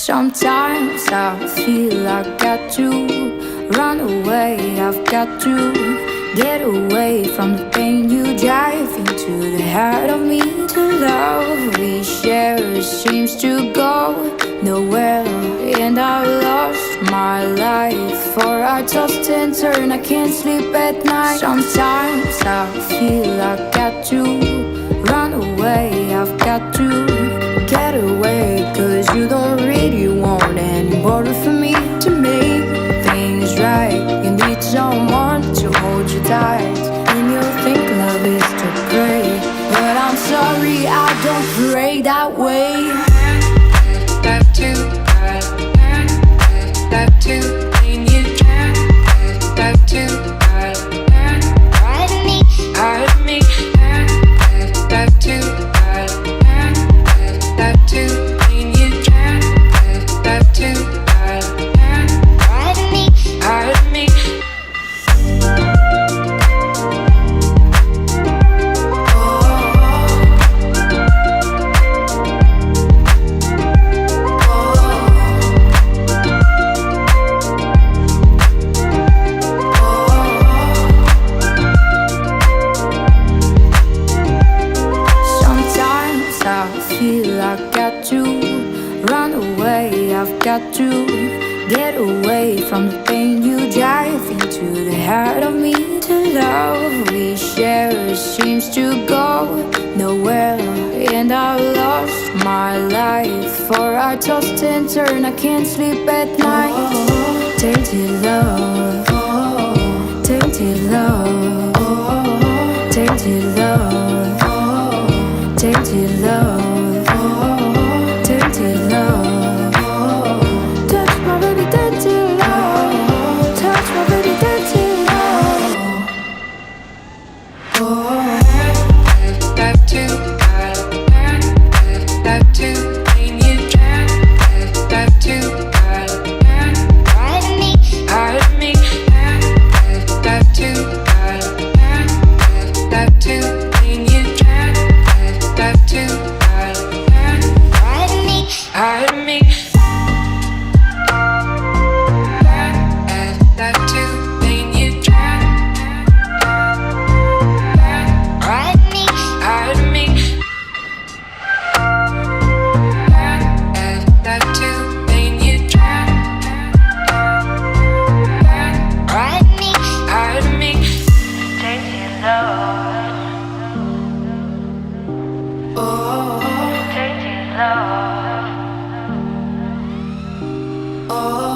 Sometimes I feel I got to run away, I've got to get away from the pain you drive into the heart of me. To love we share seems to go nowhere, and I lost my life for I tossed and turn, I can't sleep at night. Sometimes I feel I got to run away, I've got to get away, cause you don't really want any more for me to make things right. You need someone to hold you tight, and you think love is to pray, but I'm sorry, I don't pray that way. That too, that too, and you can, that too, hide me, hide me, that too, that too, and you can, that too, hide me, hide me. I've got to get away from the pain you drive into the heart of me. To love we share seems to go nowhere, and I lost my life for I tossed and turn, I can't sleep at night. Tainted love, tainted love, tainted love, tainted love, tainted love. Oh